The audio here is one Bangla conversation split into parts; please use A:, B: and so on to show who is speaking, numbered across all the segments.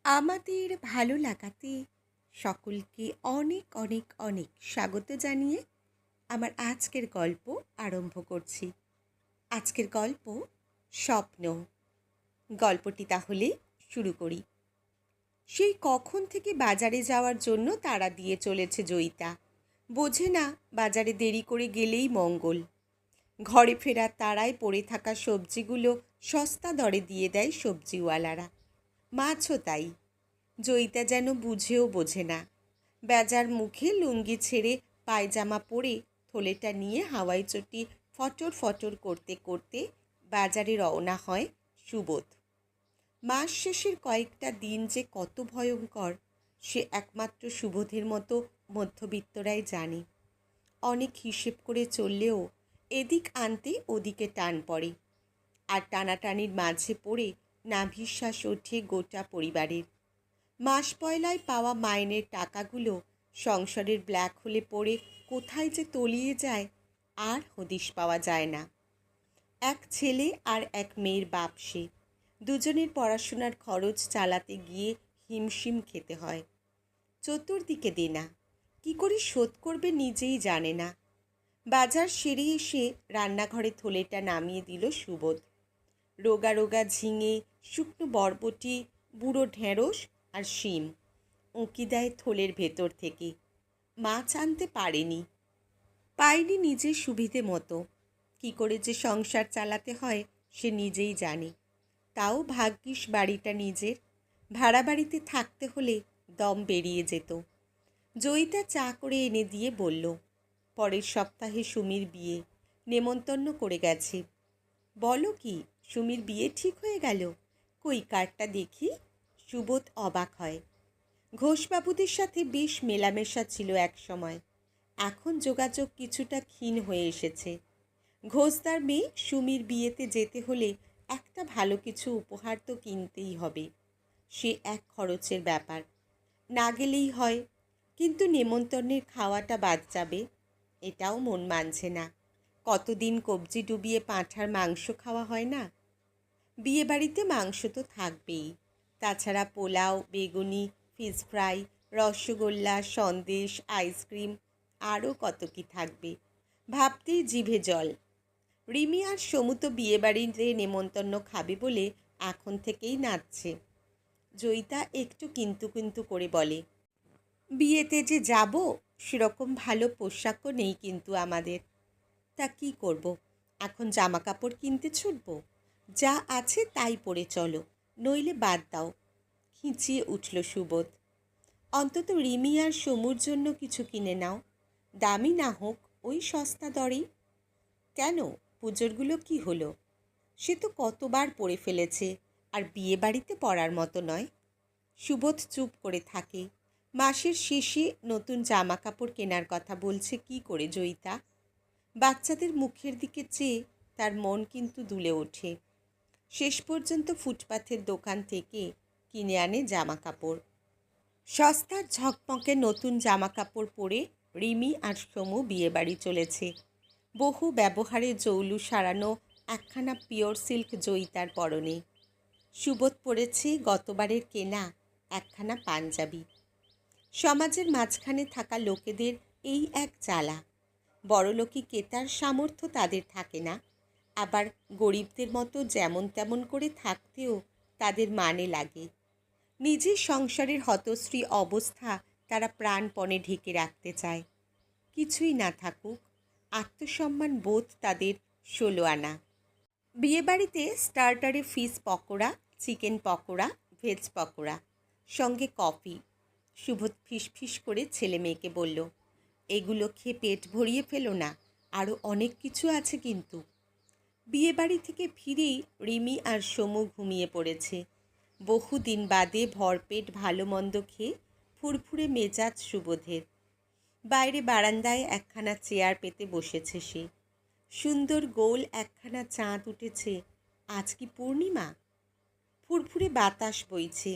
A: আমাদের ভালো লাগাতে সকলকে অনেক অনেক অনেক স্বাগত জানিয়ে আমার আজকের গল্প আরম্ভ করছি। আজকের গল্প স্বপ্ন। গল্পটি তাহলে শুরু করি। সেই কখন থেকে বাজারে যাওয়ার জন্য তাড়া দিয়ে চলেছে জয়িতা। বোঝে না বাজারে দেরি করে গেলেই মঙ্গল। ঘরে ফেরার তাড়ায় পড়ে থাকা সবজিগুলো সস্তা দরে দিয়ে দেয় সবজিওয়ালারা। মাছও তাই। জয়িতা যেন বুঝেও বোঝে না। বেজার মুখে লুঙ্গি ছেড়ে পায়জামা পরে থলেটা নিয়ে হাওয়াই চটি ফটর ফটর করতে করতে বাজারে রওনা হয় সুবোধ। মাস শেষের কয়েকটা দিন যে কত ভয়ঙ্কর সে একমাত্র সুবোধের মতো মধ্যবিত্তরাই জানে। অনেক হিসেব করে চললেও এদিক আনতে ওদিকে টান পড়ে, আর টানাটানির মাঝে পড়ে নাভিশ্বাস ওঠে গোটা পরিবারের। মাস পয়লায় পাওয়া মাইনের টাকাগুলো সংসারের ব্ল্যাক হোলে পড়ে কোথায় যে তলিয়ে যায় আর হদিশ পাওয়া যায় না। এক ছেলে আর এক মেয়ের বাপ সে। দুজনের পড়াশোনার খরচ চালাতে গিয়ে হিমশিম খেতে হয়। চতুর্দিকে দেনা, কি করে শোধ করবে নিজেই জানে না। বাজার সেরে এসে রান্নাঘরে থলেটা নামিয়ে দিল সুবোধ। রোগা রোগা ঝিঙে, শুকনো বরবটি, বুড়ো ঢেঁড়স আর শিম উঁকি দেয় থলের ভেতর থেকে। মাছ আনতে পায়নি নিজের সুবিধে মতো। কী করে যে সংসার চালাতে হয় সে নিজেই জানে। তাও ভাগ্যিস বাড়িটা নিজের। ভাড়া বাড়িতে থাকতে হলে দম বেরিয়ে যেত। জয়িতা চা করে এনে দিয়ে বলল, পরের সপ্তাহে সুমির বিয়ে, নেমন্তন্ন করে গেছে। বলো কি, সুমির বিয়ে ঠিক হয়ে গেল? কই কার্ডটা দেখি। সুবোধ অবাক হয়। ঘোষবাবুদের সাথে বেশ মেলামেশা ছিল এক সময়। এখন যোগাযোগ কিছুটা ক্ষীণ হয়ে এসেছে। ঘোষদার মেয়ে সুমির বিয়েতে যেতে হলে একটা ভালো কিছু উপহার তো কিনতেই হবে। সে এক খরচের ব্যাপার। না গেলেই হয়, কিন্তু নেমন্তন্নের খাওয়াটা বাদ যাবে, এটাও মন মানছে না। কতদিন কবজি ডুবিয়ে পাঁঠার মাংস খাওয়া হয় না। বিয়ে বাড়িতে মাংস তো থাকবেই, তাছাড়া পোলাও, বেগুনি, fish fry, rasgulla, Sandesh, ice cream, আরও কত কি থাকবে। ভাবতেই জিভে জল। রিমি আর সমু তো বিয়ে বাড়িতে নেমন্তন্ন খাবে বলে এখন থেকেই নাচছে। জয়িতা একটু কিন্তু কিন্তু করে বলে, বিয়েতে যে যাব সেরকম ভালো পোশাকও নেই কিন্তু আমাদের। তা কি করব, এখন জামা কাপড় কিনতে ছুটব? যা আছে তাই পরে চলো, নইলে বাদ দাও। খিঁচিয়ে উঠল সুবোধ। অন্তত রিমি আর সমুর জন্য কিছু কিনে নাও, দামি না হোক, ওই সস্তা দরেই। কেন, পুজোরগুলো কি হলো? সে তো কতবার পরে ফেলেছে, আর বিয়ে বাড়িতে পরার মতো নয়। সুবোধ চুপ করে থাকে। মাসের শেষে নতুন জামা কাপড় কেনার কথা বলছে কি করে জয়িতা? বাচ্চাদের মুখের দিকে চেয়ে তার মন কিন্তু দুলে ওঠে। শেষ পর্যন্ত ফুটপাথের দোকান থেকে কিনে আনে জামা কাপড়। সস্তার ঝকমকে নতুন জামা কাপড় পরে রিমি আর সমু বিয়ে বাড়ি চলেছে। বহু ব্যবহারে জৌলু সারানো একখানা পিওর সিল্ক জয়িতার পরনে। সুবোধ পরেছে গতবারের কেনা একখানা পাঞ্জাবি। সমাজের মাঝখানে থাকা লোকেদের এই এক জ্বালা, বড়লোকি কেতার সামর্থ্য তাদের থাকে না, আবার গরিবদের মতো যেমন তেমন করে থাকতেও তাদের মানে লাগে। নিজের সংসারের হতশ্রী অবস্থা তারা প্রাণপণে ঢেকে রাখতে চায়। কিছুই না থাকুক, আত্মসম্মান বোধ তাদের 16 আনা। বিয়েবাড়িতে স্টার্টারে fish pakora, chicken pakora, veg pakora, সঙ্গে কফি। সুবোধ ফিসফিস করে ছেলে মেয়েকে বলল, এগুলো খেয়ে পেট ভরিয়ে ফেলো না, আরও অনেক কিছু আছে কিন্তু। বিয়েবাড়ি থেকে ফিরেই রিমি আর সমু ঘুমিয়ে পড়েছে। বহুদিন বাদে ভরপেট ভালো মন্দ খেয়ে ফুরফুরে মেজাজ সুবোধের। বাইরে বারান্দায় একখানা চেয়ার পেতে বসেছে সে। সুন্দর গোল একখানা চাঁদ উঠেছে। আজ কি পূর্ণিমা? ফুরফুরে বাতাস বইছে।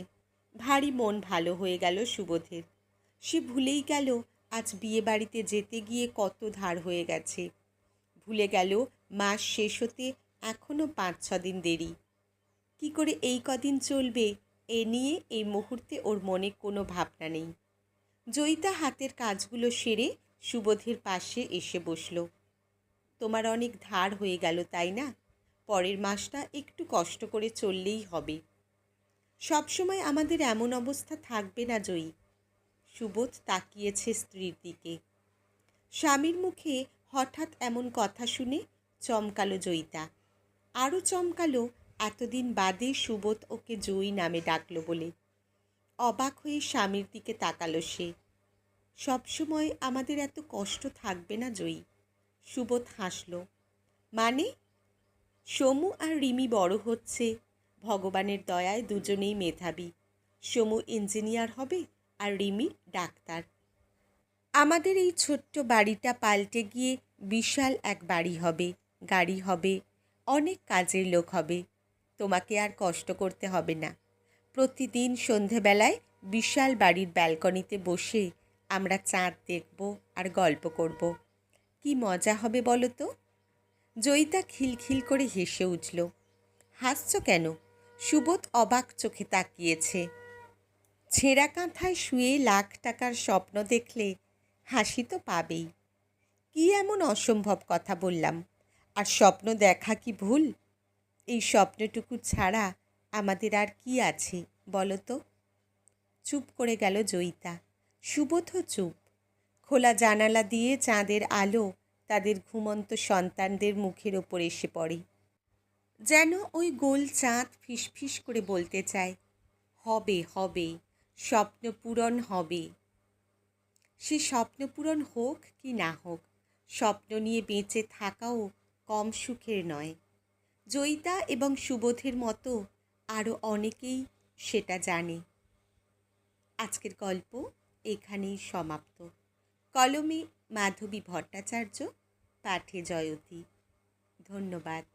A: ভারী মন ভালো হয়ে গেল সুবোধের। সে ভুলেই গেল আজ বিয়ে বাড়িতে যেতে গিয়ে কত ধার হয়ে গেছে। ভুলে গেল মাস শেষ হতে এখনও 5-6 দিন দেরি। কি করে এই কদিন চলবে এ নিয়ে এই মুহূর্তে ওর মনে কোনো ভাবনা নেই। জয়িতা হাতের কাজগুলো সেরে সুবোধের পাশে এসে বসল। তোমার অনেক ধার হয়ে গেল, তাই না? পরের মাসটা একটু কষ্ট করে চললেই হবে। সবসময় আমাদের এমন অবস্থা থাকবে না জয়ী। সুবোধ তাকিয়েছে স্ত্রীর দিকে। স্বামীর মুখে হঠাৎ এমন কথা শুনে চমকালো জয়িতা। আরও চমকালো এতদিন বাদে সুবোধ ওকে জয়ী নামে ডাকল বলে। অবাক হয়ে স্বামীর দিকে তাকালো সে। সবসময় আমাদের এত কষ্ট থাকবে না জয়ী। সুবোধ হাসল। মানে? সমু আর রিমি বড় হচ্ছে, ভগবানের দয়ায় দুজনেই মেধাবী। সমু ইঞ্জিনিয়ার হবে আর রিমি ডাক্তার। আমাদের এই ছোট্ট বাড়িটা পাল্টে গিয়ে বিশাল এক বাড়ি হবে, গাড়ি হবে, অনেক কাজের লোক হবে। তোমাকে আর কষ্ট করতে হবে না। প্রতিদিন সন্ধেবেলায় বিশাল বাড়ির ব্যালকনিতে বসে আমরা চাঁদ দেখব আর গল্প করব। কি মজা হবে বলো তো? জয়িতা খিলখিল করে হেসে উঠল। হাসছ কেন? সুবোধ অবাক চোখে তাকিয়েছে। ছেঁড়া কাঁথায় শুয়ে লাখ টাকার স্বপ্ন দেখলে হাসি তো পাবেই। কি এমন অসম্ভব কথা বললাম? আর স্বপ্ন দেখা কি ভুল? এই স্বপ্নটুকু ছাড়া আমাদের আর কি আছে বলো তো? চুপ করে গেল জয়িতা। সুবোধও চুপ। খোলা জানালা দিয়ে চাঁদের আলো তাদের ঘুমন্ত সন্তানদের মুখের ওপর এসে পড়ে। যেন ওই গোল চাঁদ ফিসফিস করে বলতে চায়, হবে হবে, স্বপ্ন পূরণ হবে। সে স্বপ্ন পূরণ হোক কি না হোক, স্বপ্ন নিয়ে বেঁচে থাকাও কম সুখের নয়। জয়িতা এবং সুবোধের মতো আরও অনেকেই সেটা জানে। আজকের গল্প এখানেই সমাপ্ত। কলমে মাধবী ভট্টাচার্য, পাঠে জয়তী। ধন্যবাদ।